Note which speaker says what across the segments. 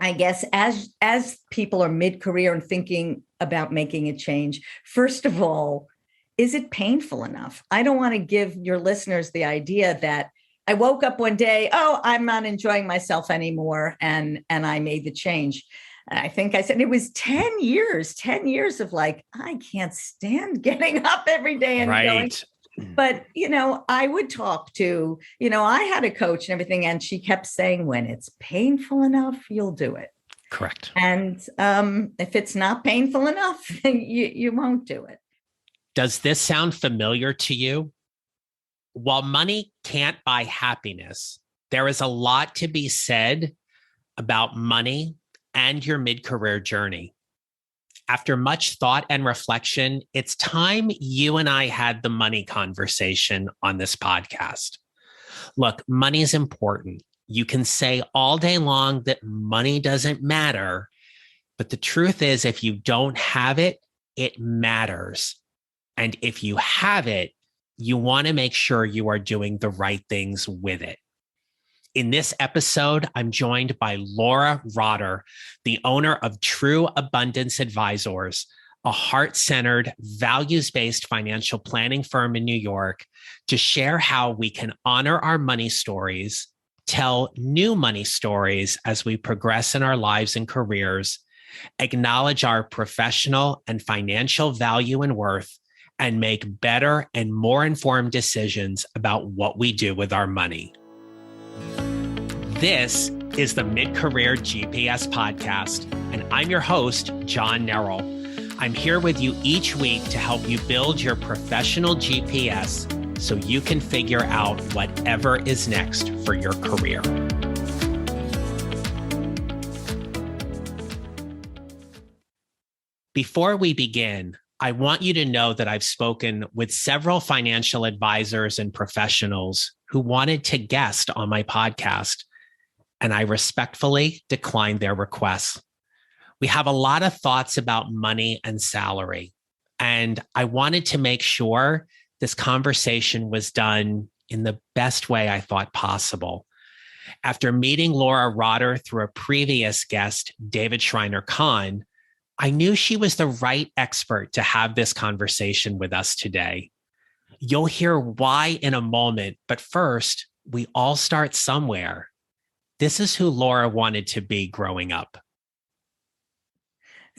Speaker 1: I guess as people are mid-career and thinking about making a change, first of all, is it painful enough? I don't want to give your listeners the idea that I woke up one day, oh, I'm not enjoying myself anymore, and I made the change. I think I said it was 10 years of like, I can't stand getting up every day and going.
Speaker 2: Right.
Speaker 1: But, I would talk to, I had a coach and everything, and she kept saying, when it's painful enough, you'll do it.
Speaker 2: Correct.
Speaker 1: And if it's not painful enough, you won't do it.
Speaker 2: Does this sound familiar to you? While money can't buy happiness, there is a lot to be said about money and your mid-career journey. After much thought and reflection, it's time you and I had the money conversation on this podcast. Look, money is important. You can say all day long that money doesn't matter, but the truth is, if you don't have it, it matters. And if you have it, you want to make sure you are doing the right things with it. In this episode, I'm joined by Laura Rotter, the owner of True Abundance Advisors, a heart-centered, values-based financial planning firm in New York, to share how we can honor our money stories, tell new money stories as we progress in our lives and careers, acknowledge our professional and financial value and worth, and make better and more informed decisions about what we do with our money. This is the Mid-Career GPS podcast, and I'm your host, John Nerrell. I'm here with you each week to help you build your professional GPS so you can figure out whatever is next for your career. Before we begin, I want you to know that I've spoken with several financial advisors and professionals who wanted to guest on my podcast, and I respectfully declined their requests. We have a lot of thoughts about money and salary, and I wanted to make sure this conversation was done in the best way I thought possible. After meeting Laura Rotter through a previous guest, David Schreiner-Kahn, I knew she was the right expert to have this conversation with us today. You'll hear why in a moment, but first, we all start somewhere. This is who Laura wanted to be growing up.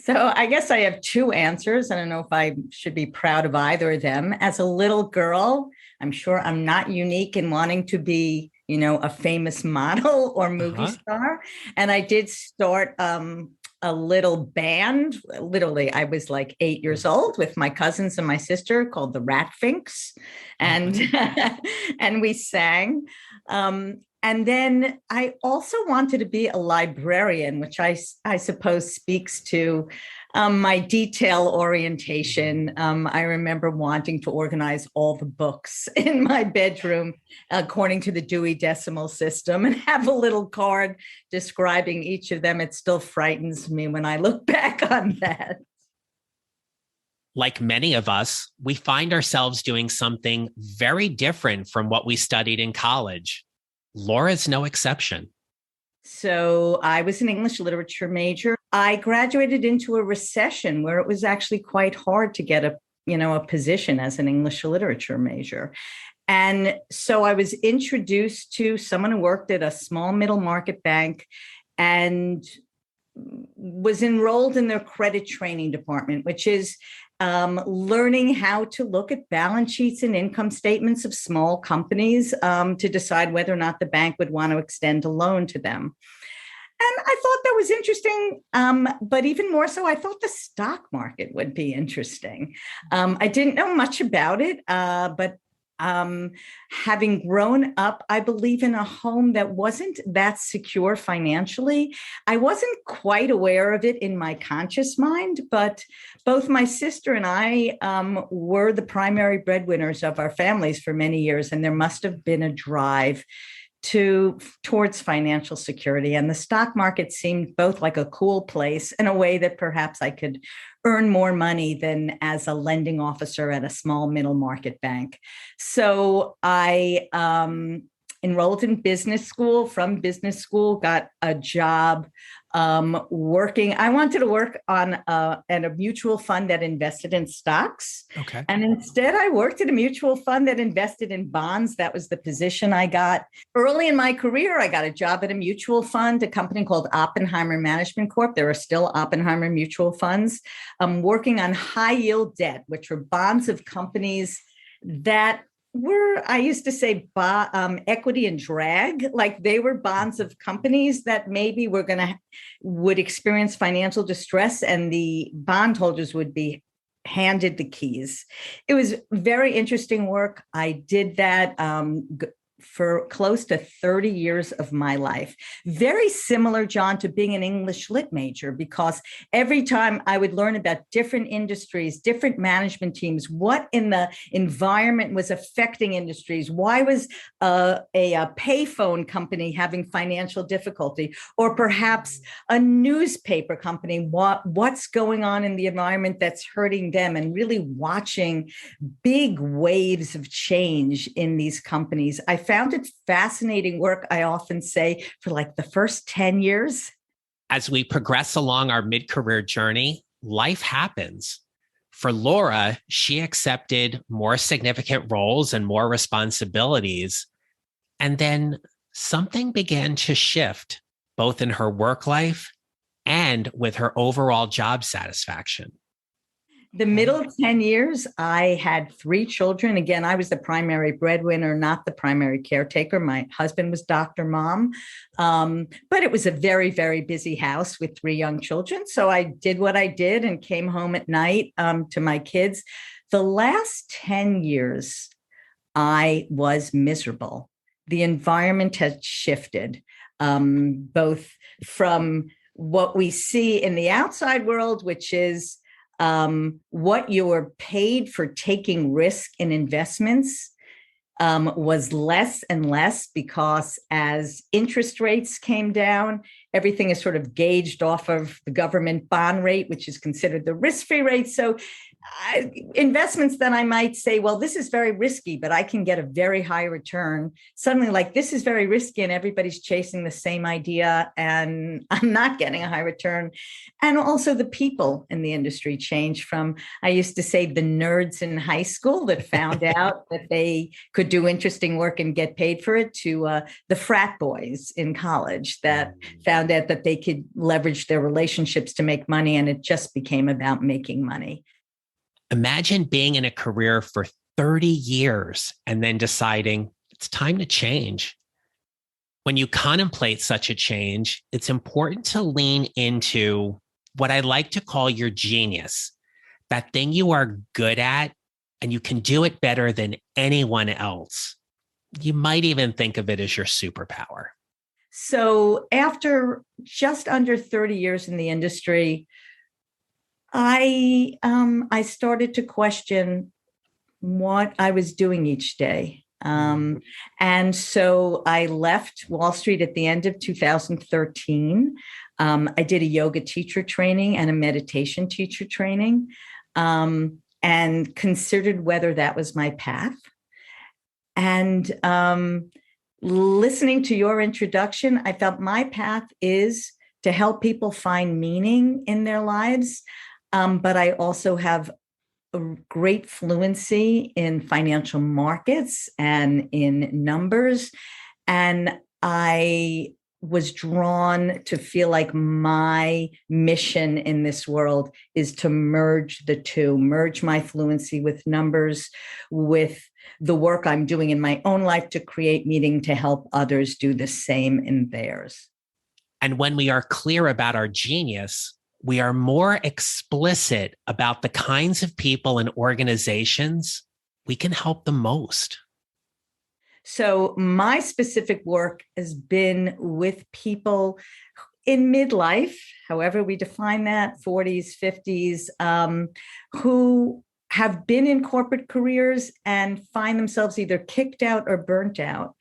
Speaker 1: So I guess I have two answers. I don't know if I should be proud of either of them. As a little girl, I'm sure I'm not unique in wanting to be, a famous model or movie star. And I did start a little band. Literally, I was like 8 years old with my cousins and my sister called the Ratfinks. And, and we sang. And then I also wanted to be a librarian, which I suppose speaks to my detail orientation. I remember wanting to organize all the books in my bedroom according to the Dewey Decimal System and have a little card describing each of them. It still frightens me when I look back on that.
Speaker 2: Like many of us, we find ourselves doing something very different from what we studied in college. Laura's no exception.
Speaker 1: So I was an English literature major. I graduated into a recession where it was actually quite hard to get a position as an English literature major. And so I was introduced to someone who worked at a small middle market bank and was enrolled in their credit training department, which is learning how to look at balance sheets and income statements of small companies to decide whether or not the bank would want to extend a loan to them. And I thought that was interesting, but even more so, I thought the stock market would be interesting. I didn't know much about it, but having grown up, I believe, in a home that wasn't that secure financially, I wasn't quite aware of it in my conscious mind, but both my sister and I were the primary breadwinners of our families for many years, and there must have been a drive towards financial security. And the stock market seemed both like a cool place in a way that perhaps I could earn more money than as a lending officer at a small middle market bank. So I enrolled in business school. From business school, got a job working. I wanted to work on a mutual fund that invested in stocks.
Speaker 2: Okay.
Speaker 1: And instead, I worked at a mutual fund that invested in bonds. That was the position I got. Early in my career, I got a job at a mutual fund, a company called Oppenheimer Management Corp. There are still Oppenheimer mutual funds, working on high yield debt, which were bonds of companies that were, I used to say, equity and drag. Like they were bonds of companies that maybe would experience financial distress, and the bondholders would be handed the keys. It was very interesting work. I did that for close to 30 years of my life. Very similar, John, to being an English lit major, because every time I would learn about different industries, different management teams, what in the environment was affecting industries. Why was a payphone company having financial difficulty, or perhaps a newspaper company? What's going on in the environment that's hurting them, and really watching big waves of change in these companies. I found it fascinating work, I often say, for like the first 10 years.
Speaker 2: As we progress along our mid-career journey, life happens. For Laura, she accepted more significant roles and more responsibilities. And then something began to shift, both in her work life and with her overall job satisfaction.
Speaker 1: The middle 10 years, I had 3 children. Again, I was the primary breadwinner, not the primary caretaker. My husband was Dr. Mom. But it was a very, very busy house with 3 young children. So I did what I did and came home at night to my kids. The last 10 years, I was miserable. The environment has shifted, both from what we see in the outside world, which is what you were paid for taking risk in investments was less and less, because as interest rates came down, everything is sort of gauged off of the government bond rate, which is considered the risk-free rate. So investments that I might say, well, this is very risky, but I can get a very high return. Suddenly, like, this is very risky and everybody's chasing the same idea and I'm not getting a high return. And also the people in the industry changed from, I used to say, the nerds in high school that found out that they could do interesting work and get paid for it, to the frat boys in college that found out that they could leverage their relationships to make money, and it just became about making money.
Speaker 2: Imagine being in a career for 30 years and then deciding it's time to change. When you contemplate such a change, it's important to lean into what I like to call your genius, that thing you are good at and you can do it better than anyone else. You might even think of it as your superpower.
Speaker 1: So after just under 30 years in the industry, I started to question what I was doing each day. And so I left Wall Street at the end of 2013. I did a yoga teacher training and a meditation teacher training, and considered whether that was my path. And listening to your introduction, I felt my path is to help people find meaning in their lives. But I also have a great fluency in financial markets and in numbers. And I was drawn to feel like my mission in this world is to merge the two, merge my fluency with numbers, with the work I'm doing in my own life to create meaning, to help others do the same in theirs.
Speaker 2: And when we are clear about our genius, we are more explicit about the kinds of people and organizations we can help the most.
Speaker 1: So my specific work has been with people in midlife, however we define that, 40s, 50s, who have been in corporate careers and find themselves either kicked out or burnt out,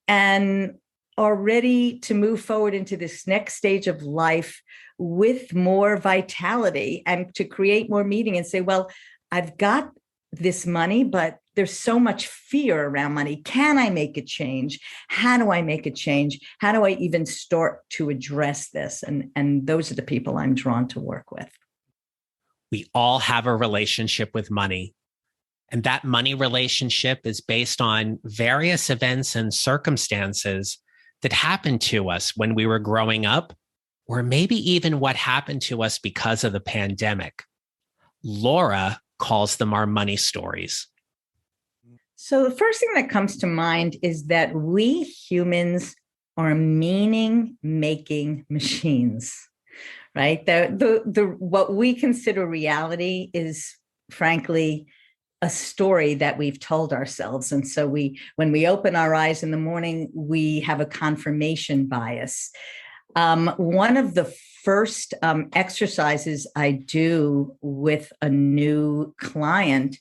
Speaker 1: and are ready to move forward into this next stage of life with more vitality and to create more meaning and say, well, I've got this money, but there's so much fear around money. Can I make a change? How do I make a change? How do I even start to address this? And those are the people I'm drawn to work with.
Speaker 2: We all have a relationship with money. And that money relationship is based on various events and circumstances that happened to us when we were growing up, or maybe even what happened to us because of the pandemic. Laura calls them our money stories.
Speaker 1: So the first thing that comes to mind is that we humans are meaning-making machines, right? The what we consider reality is, frankly, a story that we've told ourselves. And so when we open our eyes in the morning, we have a confirmation bias. One of the first exercises I do with a new client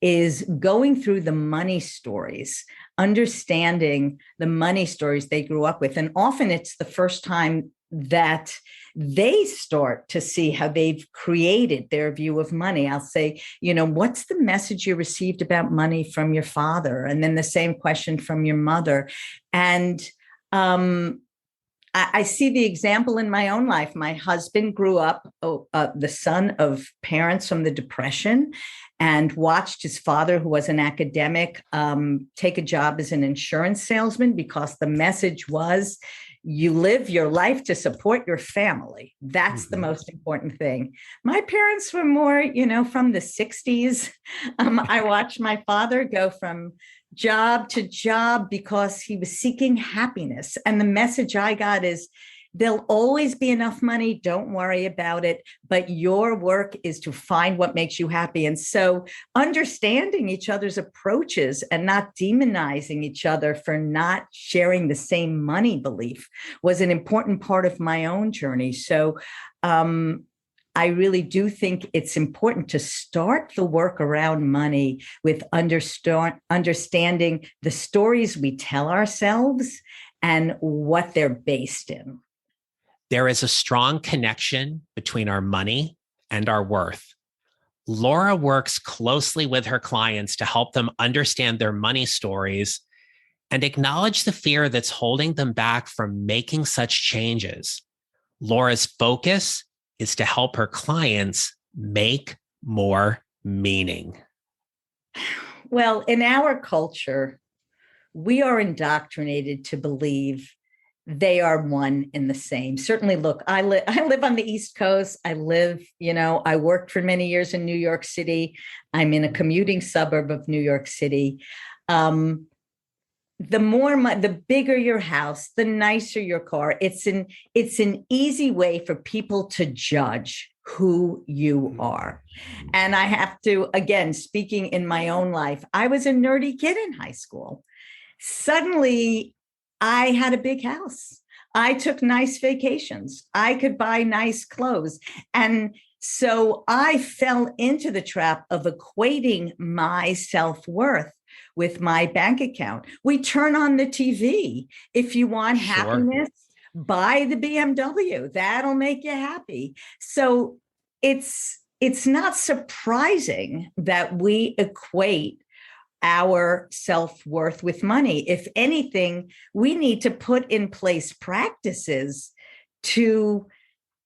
Speaker 1: is going through the money stories, understanding the money stories they grew up with. And often it's the first time that they start to see how they've created their view of money. I'll say, what's the message you received about money from your father? And then the same question from your mother. And I see the example in my own life. My husband grew up the son of parents from the Depression and watched his father, who was an academic, take a job as an insurance salesman because the message was, you live your life to support your family. That's the most important thing. My parents were more, from the 60s. I watched my father go from job to job because he was seeking happiness. And the message I got is, there'll always be enough money. Don't worry about it. But your work is to find what makes you happy. And so understanding each other's approaches and not demonizing each other for not sharing the same money belief was an important part of my own journey. So I really do think it's important to start the work around money with understanding the stories we tell ourselves and what they're based in.
Speaker 2: There is a strong connection between our money and our worth. Laura works closely with her clients to help them understand their money stories and acknowledge the fear that's holding them back from making such changes. Laura's focus is to help her clients make more meaning.
Speaker 1: Well, in our culture, we are indoctrinated to believe they are one and the same. Certainly, look, I live on the East Coast. I worked for many years in New York City. I'm in a commuting suburb of New York City. The bigger your house, the nicer your car. It's an easy way for people to judge who you are. And I have to, again, speaking in my own life, I was a nerdy kid in high school. Suddenly, I had a big house. I took nice vacations. I could buy nice clothes. And so I fell into the trap of equating my self-worth with my bank account. We turn on the TV. If you want happiness, buy the BMW. That'll make you happy. So it's not surprising that we equate our self-worth with money. If anything, we need to put in place practices to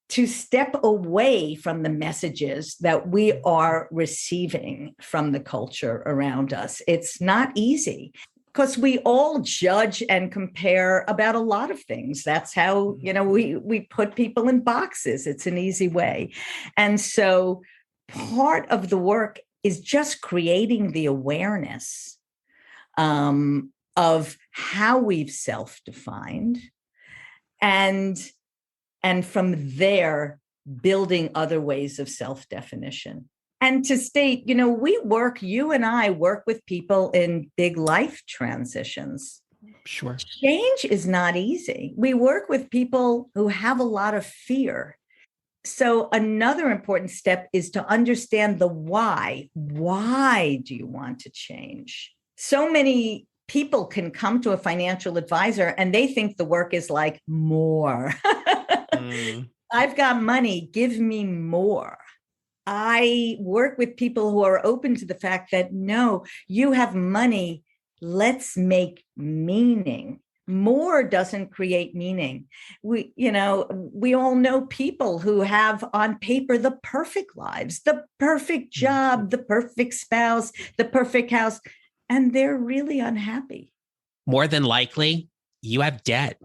Speaker 1: step away from the messages that we are receiving from the culture around us. It's not easy because we all judge and compare about a lot of things. That's how, we put people in boxes. It's an easy way. And so part of the work is just creating the awareness of how we've self-defined and from there, building other ways of self-definition. And to state, you and I work with people in big life transitions.
Speaker 2: Sure.
Speaker 1: Change is not easy. We work with people who have a lot of fear. So another important step is to understand the why. Why do you want to change? So many people can come to a financial advisor and they think the work is like more. I've got money, give me more. I work with people who are open to the fact that no, you have money. Let's make meaning. More doesn't create meaning. We all know people who have on paper the perfect lives, the perfect job, the perfect spouse, the perfect house, and they're really unhappy.
Speaker 2: More than likely, you have debt.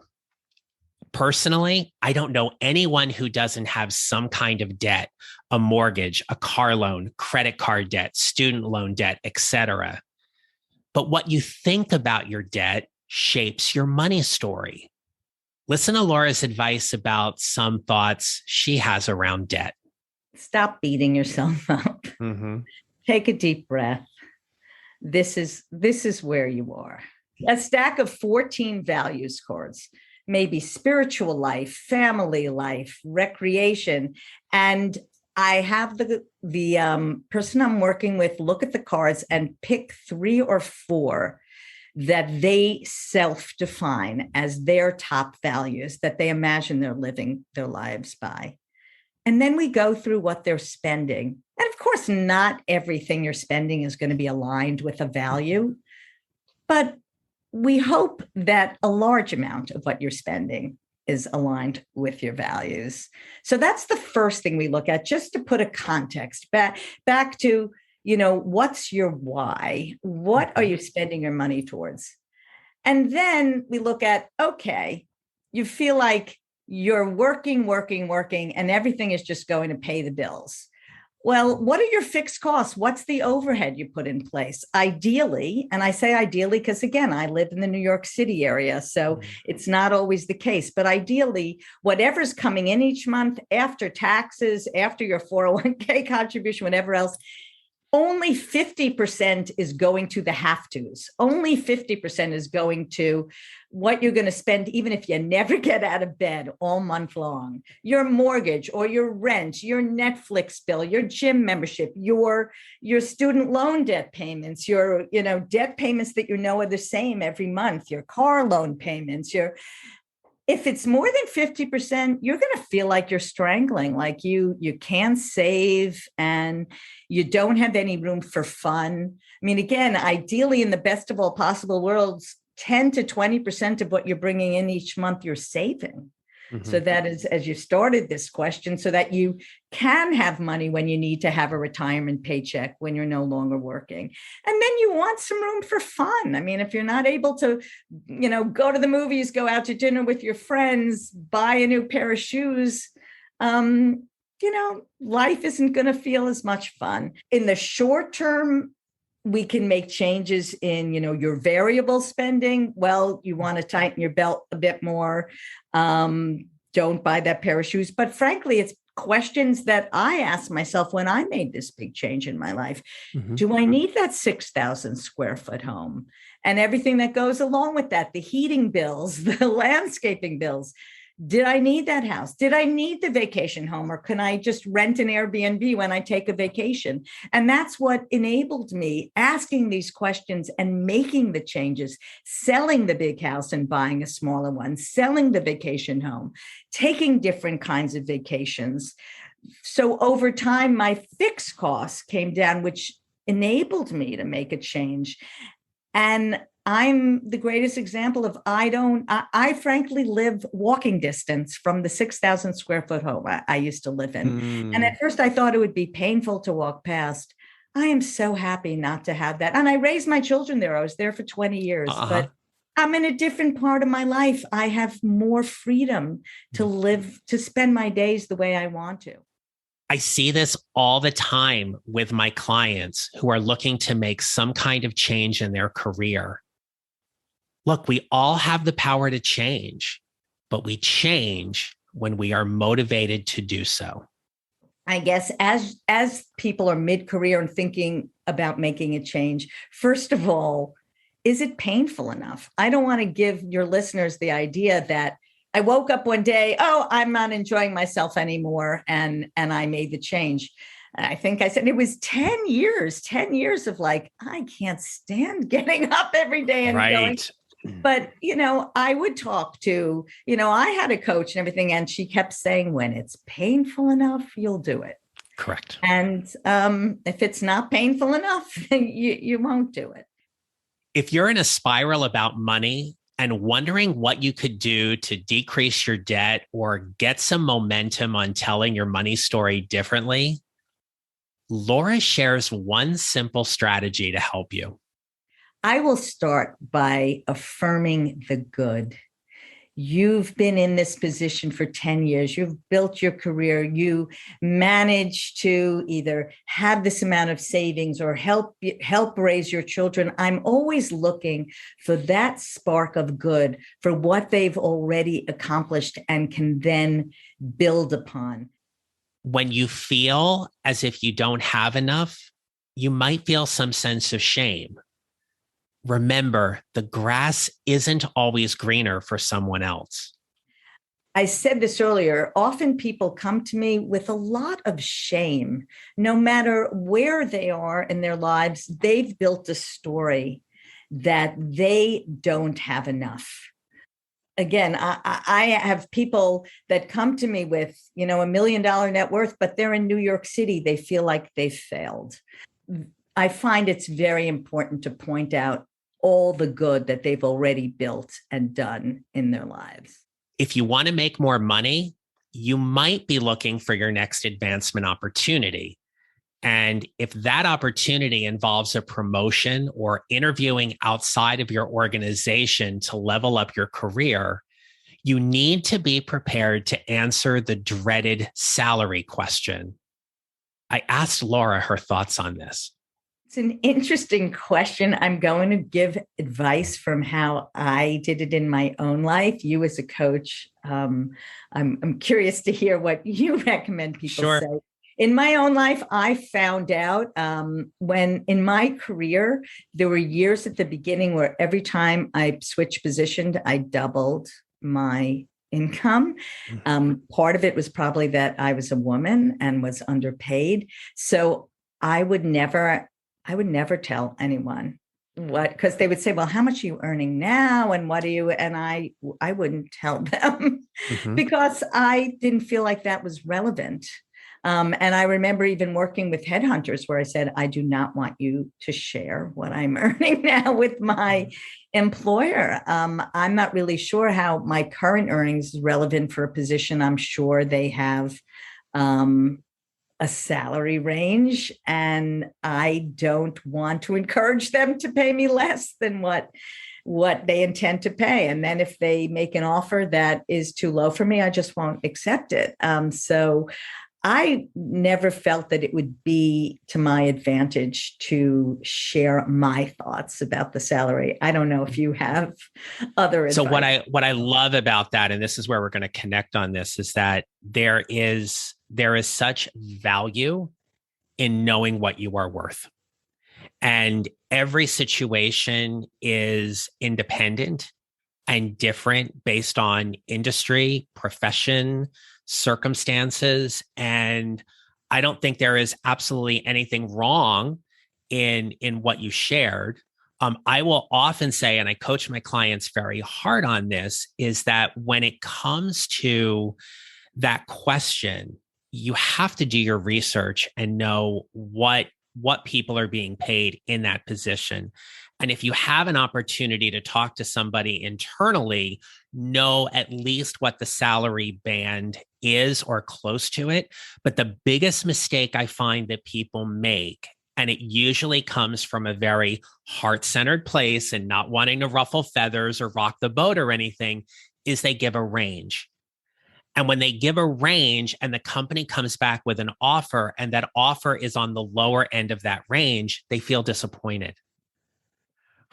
Speaker 2: Personally, I don't know anyone who doesn't have some kind of debt, a mortgage, a car loan, credit card debt, student loan debt, etc. But what you think about your debt shapes your money story. Listen to Laura's advice about some thoughts she has around debt.
Speaker 1: Stop beating yourself up. Take a deep breath. This is where you are. A stack of 14 values cards, maybe spiritual life, family life, recreation. And I have the person I'm working with look at the cards and pick 3 or 4 that they self-define as their top values that they imagine they're living their lives by. And then we go through what they're spending. And of course, not everything you're spending is going to be aligned with a value, but we hope that a large amount of what you're spending is aligned with your values. So that's the first thing we look at, just to put a context back to, what's your why? What are you spending your money towards? And then we look at, okay, you feel like you're working, and everything is just going to pay the bills. Well, what are your fixed costs? What's the overhead you put in place? Ideally, and I say ideally because, again, I live in the New York City area, so it's not always the case. But ideally, whatever's coming in each month after taxes, after your 401k contribution, whatever else, only 50% is going to the have-tos. Only 50% is going to what you're going to spend, even if you never get out of bed all month long. Your mortgage or your rent, your Netflix bill, your gym membership, your student loan debt payments, your debt payments that are the same every month, your car loan payments, if it's more than 50%, you're going to feel like you're strangling, like you can't save and you don't have any room for fun. I mean, again, ideally, in the best of all possible worlds, 10 to 20% of what you're bringing in each month, you're saving. So that is, as you started this question, so that you can have money when you need to have a retirement paycheck when you're no longer working. And then you want some room for fun. I mean, if you're not able to, go to the movies, go out to dinner with your friends, buy a new pair of shoes, life isn't going to feel as much fun. In the short term, we can make changes in, your variable spending. Well, you want to tighten your belt a bit more. Don't buy that pair of shoes. But frankly, it's questions that I asked myself when I made this big change in my life. Do I need that 6,000 square foot home and everything that goes along with that? The heating bills, the landscaping bills. Did I need that house? Did I need the vacation home, or can I just rent an Airbnb when I take a vacation? And that's what enabled me asking these questions and making the changes, selling the big house and buying a smaller one, selling the vacation home, taking different kinds of vacations. So over time, my fixed costs came down, which enabled me to make a change. And I'm the greatest example of I frankly live walking distance from the 6,000 square foot home I used to live in. And at first I thought it would be painful to walk past. I am so happy not to have that. And I raised my children there. I was there for 20 years, but I'm in a different part of my life. I have more freedom to live, to spend my days the way I want to.
Speaker 2: I see this all the time with my clients who are looking to make some kind of change in their career. Look, we all have the power to change, but we change when we are motivated to do so.
Speaker 1: I guess as people are mid-career and thinking about making a change, first of all, is it painful enough? I don't want to give your listeners the idea that I woke up one day, I'm not enjoying myself anymore, and I made the change. I think I said it was 10 years of like, I can't stand getting up every day and going. But, I would talk to, I had a coach and everything, and she kept saying, when it's painful enough, you'll do it.
Speaker 2: Correct.
Speaker 1: And if it's not painful enough, you won't do it.
Speaker 2: If you're in a spiral about money and wondering what you could do to decrease your debt or get some momentum on telling your money story differently, Laura shares one simple strategy to help you.
Speaker 1: I will start by affirming the good. You've been in this position for 10 years. You've built your career. You managed to either have this amount of savings or help raise your children. I'm always looking for that spark of good, for what they've already accomplished and can then build upon.
Speaker 2: When you feel as if you don't have enough, you might feel some sense of shame. Remember, the grass isn't always greener for someone else.
Speaker 1: I said this earlier, often people come to me with a lot of shame. No matter where they are in their lives, they've built a story that they don't have enough. Again, I have people that come to me with, $1 million net worth, but they're in New York City. They feel like they've failed. I find it's very important to point out all the good that they've already built and done in their lives.
Speaker 2: If you want to make more money, you might be looking for your next advancement opportunity. And if that opportunity involves a promotion or interviewing outside of your organization to level up your career, you need to be prepared to answer the dreaded salary question. I asked Laura her thoughts on this.
Speaker 1: It's an interesting question. I'm going to give advice from how I did it in my own life. You as a coach, I'm curious to hear what you recommend people say. In my own life, I found out when in my career, there were years at the beginning where every time I switched position, I doubled my income. Part of it was probably that I was a woman and was underpaid. So I would never tell anyone what, because they would say, well, how much are you earning now? And what are you? And I wouldn't tell them because I didn't feel like that was relevant. And I remember even working with headhunters where I said, I do not want you to share what I'm earning now with my employer. I'm not really sure how my current earnings is relevant for a position. I'm sure they have a salary range, and I don't want to encourage them to pay me less than what they intend to pay. And then if they make an offer that is too low for me, I just won't accept it. So I never felt that it would be to my advantage to share my thoughts about the salary. I don't know if you have other advice.
Speaker 2: So what I love about that, and this is where we're going to connect on this, is that there is such value in knowing what you are worth. And every situation is independent and different based on industry, profession, circumstances. And I don't think there is absolutely anything wrong in what you shared. I will often say, and I coach my clients very hard on this, is that when it comes to that question, you have to do your research and know what people are being paid in that position. And if you have an opportunity to talk to somebody internally, know at least what the salary band is or close to it. But the biggest mistake I find that people make, and it usually comes from a very heart-centered place and not wanting to ruffle feathers or rock the boat or anything, is they give a range. And when they give a range and the company comes back with an offer and that offer is on the lower end of that range, they feel disappointed.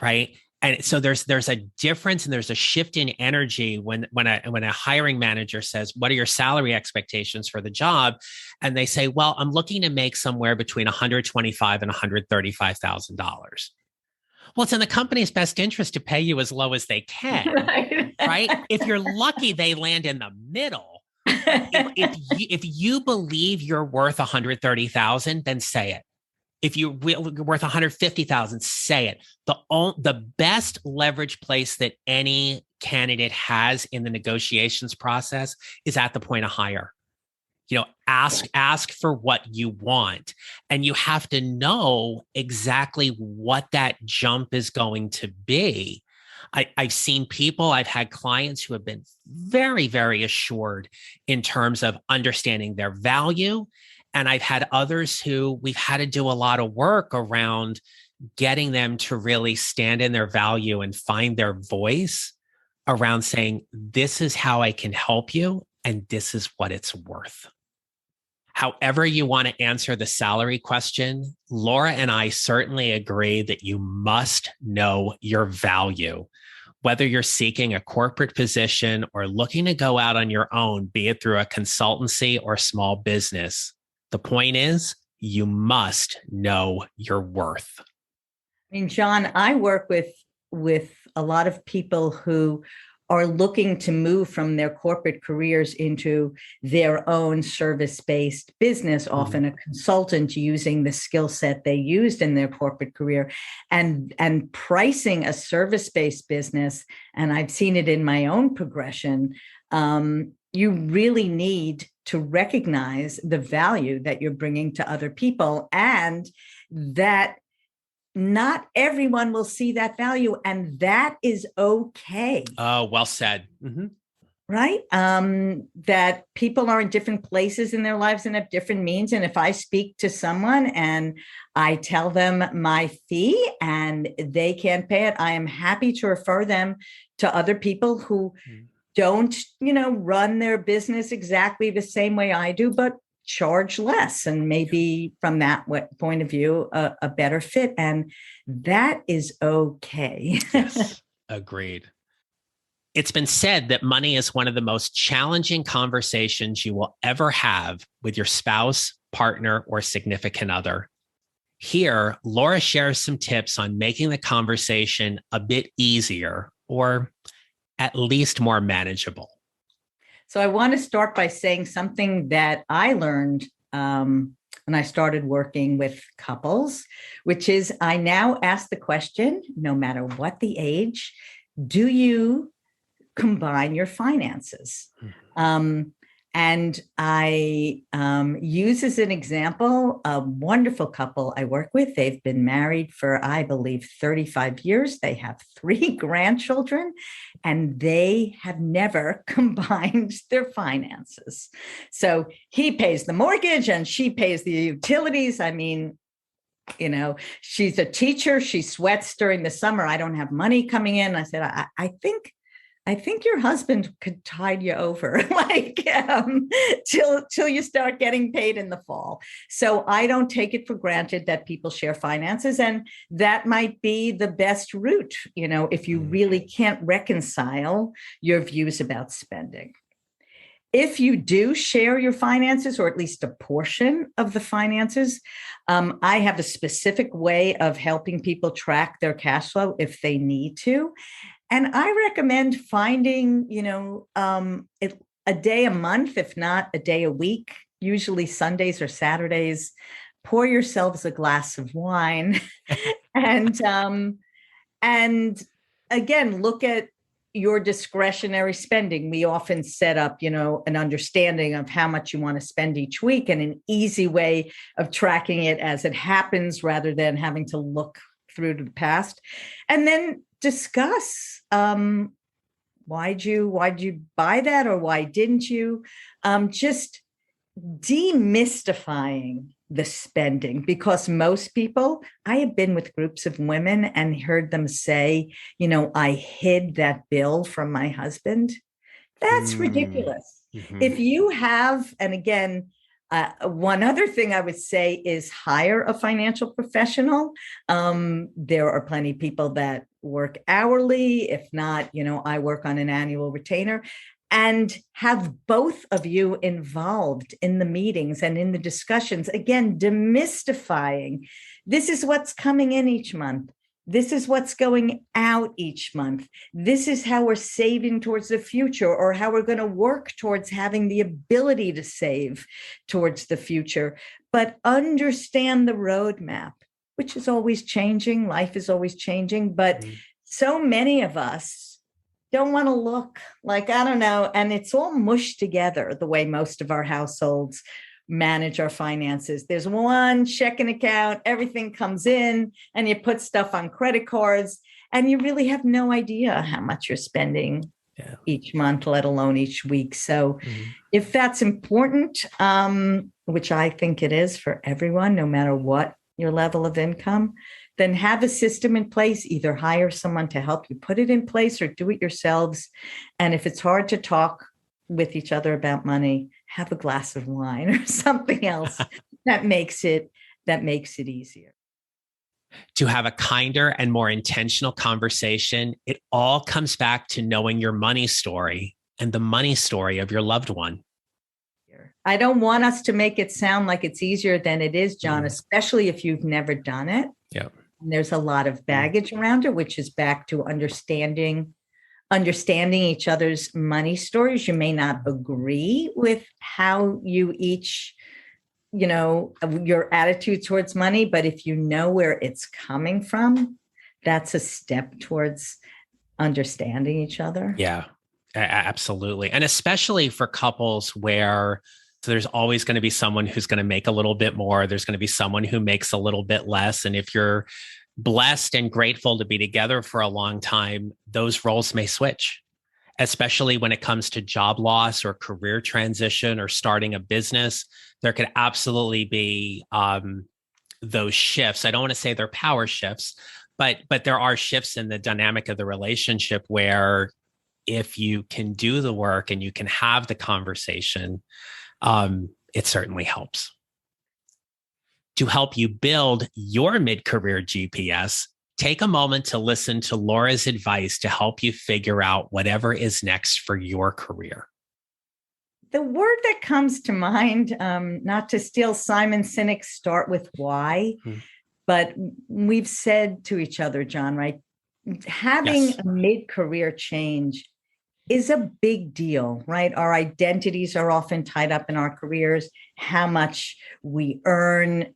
Speaker 2: Right. And so there's a difference and there's a shift in energy when a hiring manager says, what are your salary expectations for the job? And they say, well, I'm looking to make somewhere between $125,000 and $135,000. Well, it's in the company's best interest to pay you as low as they can. Right. If you're lucky, they land in the middle. If you believe you're worth $130,000, then say it. If you're worth $150,000, say it. The best leverage place that any candidate has in the negotiations process is at the point of hire. Ask for what you want. And you have to know exactly what that jump is going to be. I've seen people, I've had clients who have been very, very assured in terms of understanding their value. And I've had others who we've had to do a lot of work around getting them to really stand in their value and find their voice around saying, this is how I can help you, and this is what it's worth. However you want to answer the salary question, Laura and I certainly agree that you must know your value. Whether you're seeking a corporate position or looking to go out on your own, be it through a consultancy or small business, the point is you must know your worth.
Speaker 1: I mean, John, I work with a lot of people who are looking to move from their corporate careers into their own service-based business, often a consultant using the skill set they used in their corporate career, and pricing a service-based business. And I've seen it in my own progression. You really need to recognize the value that you're bringing to other people, and that not everyone will see that value, and that is okay.
Speaker 2: Oh, well said. Mm-hmm.
Speaker 1: Right? That people are in different places in their lives and have different means. And if I speak to someone and I tell them my fee and they can't pay it, I am happy to refer them to other people who don't, run their business exactly the same way I do, but charge less, and maybe from that point of view, a better fit. And that is okay.
Speaker 2: Yes, agreed. It's been said that money is one of the most challenging conversations you will ever have with your spouse, partner, or significant other. Here, Laura shares some tips on making the conversation a bit easier, or at least more manageable.
Speaker 1: So I want to start by saying something that I learned when I started working with couples, which is I now ask the question, no matter what the age, do you combine your finances? And I use as an example a wonderful couple I work with. They've been married for, I believe, 35 years. They have 3 grandchildren, and they have never combined their finances. So he pays the mortgage and she pays the utilities. I mean, she's a teacher. She sweats during the summer. I don't have money coming in. I said, I think your husband could tide you over till you start getting paid in the fall. So I don't take it for granted that people share finances, and that might be the best route, if you really can't reconcile your views about spending. If you do share your finances, or at least a portion of the finances, I have a specific way of helping people track their cash flow if they need to. And I recommend finding, a day a month, if not a day a week, usually Sundays or Saturdays. Pour yourselves a glass of wine, and again, look at your discretionary spending. We often set up, an understanding of how much you want to spend each week, and an easy way of tracking it as it happens, rather than having to look through to the past. And then discuss why'd you buy that, or why didn't you? Just demystifying the spending, because most people, I have been with groups of women and heard them say, I hid that bill from my husband. That's ridiculous. Mm-hmm. If you have, and again, one other thing I would say is hire a financial professional. There are plenty of people that work hourly. If not, I work on an annual retainer, and have both of you involved in the meetings and in the discussions. Again, demystifying. This is what's coming in each month. This is what's going out each month. This is how we're saving towards the future, or how we're going to work towards having the ability to save towards the future. But understand the roadmap, which is always changing. Life is always changing. But so many of us don't want to look like, I don't know. And it's all mushed together the way most of our households manage our finances. There's one checking account, everything comes in, and you put stuff on credit cards, and you really have no idea how much you're spending each month, let alone each week. So if that's important, which I think it is for everyone, no matter what your level of income, then have a system in place, either hire someone to help you put it in place or do it yourselves. And if it's hard to talk with each other about money, have a glass of wine or something else that makes it easier.
Speaker 2: To have a kinder and more intentional conversation, it all comes back to knowing your money story and the money story of your loved one.
Speaker 1: I don't want us to make it sound like it's easier than it is, John, especially if you've never done it.
Speaker 2: Yeah.
Speaker 1: And there's a lot of baggage around it, which is back to understanding each other's money stories. You may not agree with how you each, your attitude towards money, but if you know where it's coming from, that's a step towards understanding each other.
Speaker 2: Yeah, absolutely. And especially for couples where there's always going to be someone who's going to make a little bit more. There's going to be someone who makes a little bit less. And if you're blessed and grateful to be together for a long time, those roles may switch, especially when it comes to job loss or career transition or starting a business. There could absolutely be those shifts. I don't want to say they're power shifts, but there are shifts in the dynamic of the relationship where if you can do the work and you can have the conversation, it certainly helps. To help you build your mid-career GPS, take a moment to listen to Laura's advice to help you figure out whatever is next for your career.
Speaker 1: The word that comes to mind, not to steal Simon Sinek's start with why, but we've said to each other, John, right? Having a mid-career change is a big deal, right? Our identities are often tied up in our careers. How much we earn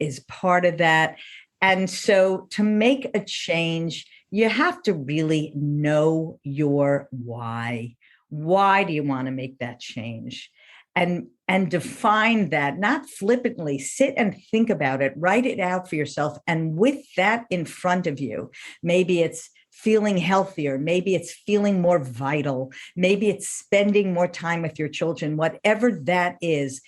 Speaker 1: is part of that. And so to make a change, you have to really know your why. Why do you want to make that change? And define that, not flippantly. Sit and think about it, write it out for yourself. And with that in front of you, maybe it's feeling healthier, maybe it's feeling more vital, maybe it's spending more time with your children, whatever that is,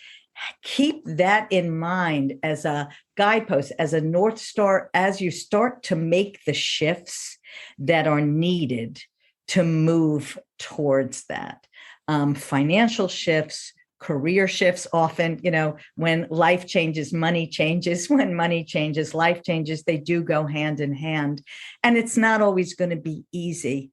Speaker 1: keep that in mind as a guidepost, as a North Star, as you start to make the shifts that are needed to move towards that. Financial shifts, career shifts, often, when life changes, money changes. When money changes, life changes. They do go hand in hand. And it's not always going to be easy.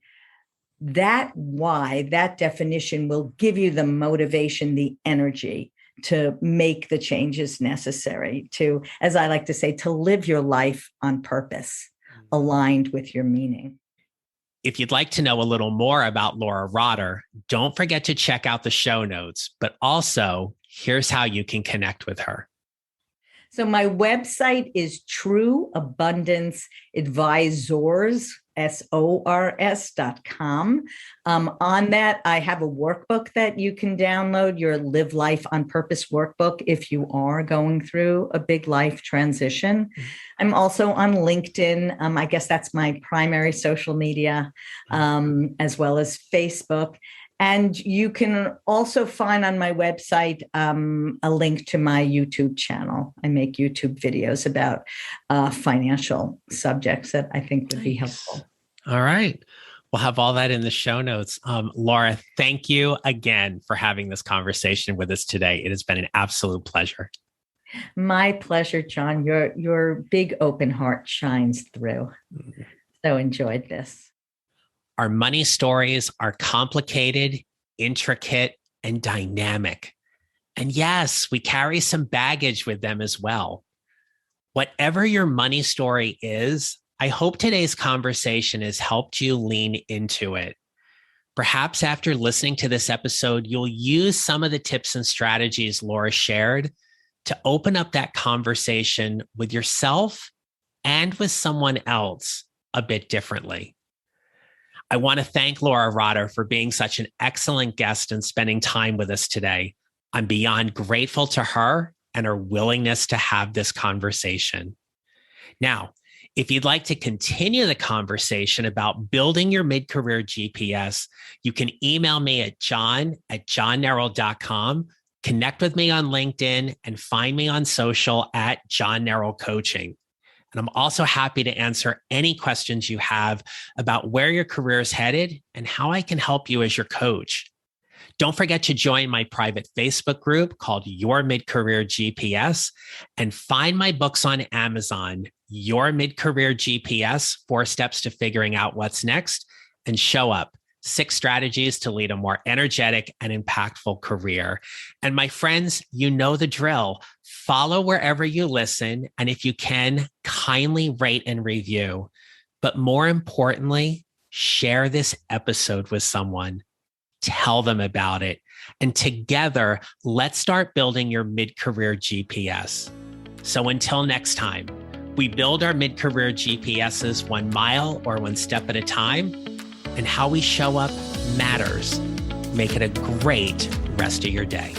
Speaker 1: That why, that definition will give you the motivation, the energy to make the changes necessary to, as I like to say, to live your life on purpose, aligned with your meaning.
Speaker 2: If you'd like to know a little more about Laura Rotter, don't forget to check out the show notes, but also here's how you can connect with her.
Speaker 1: So my website is True Abundance Advisors, SORS.com. On that, I have a workbook that you can download, your Live Life on Purpose workbook, if you are going through a big life transition. I'm also on LinkedIn. I guess that's my primary social media, as well as Facebook. And you can also find on my website a link to my YouTube channel. I make YouTube videos about financial subjects that I think would be helpful.
Speaker 2: All right. We'll have all that in the show notes. Laura, thank you again for having this conversation with us today. It has been an absolute pleasure.
Speaker 1: My pleasure, John. Your big open heart shines through. So enjoyed this.
Speaker 2: Our money stories are complicated, intricate, and dynamic. And yes, we carry some baggage with them as well. Whatever your money story is, I hope today's conversation has helped you lean into it. Perhaps after listening to this episode, you'll use some of the tips and strategies Laura shared to open up that conversation with yourself and with someone else a bit differently. I want to thank Laura Rotter for being such an excellent guest and spending time with us today. I'm beyond grateful to her and her willingness to have this conversation. Now, if you'd like to continue the conversation about building your mid-career GPS, you can email me at john@johnneral.com, connect with me on LinkedIn, and find me on social at John Neral Coaching. And I'm also happy to answer any questions you have about where your career is headed and how I can help you as your coach. Don't forget to join my private Facebook group called Your Mid-Career GPS and find my books on Amazon, Your Mid-Career GPS, 4 Steps to Figuring Out What's Next, and Show Up, 6 Strategies to Lead a More Energetic and Impactful Career. And my friends, you know the drill. Follow wherever you listen, and if you can, kindly rate and review. But more importantly, share this episode with someone. Tell them about it. And together, let's start building your mid-career GPS. So until next time, we build our mid-career GPSs 1 mile or 1 step at a time, and how we show up matters. Make it a great rest of your day.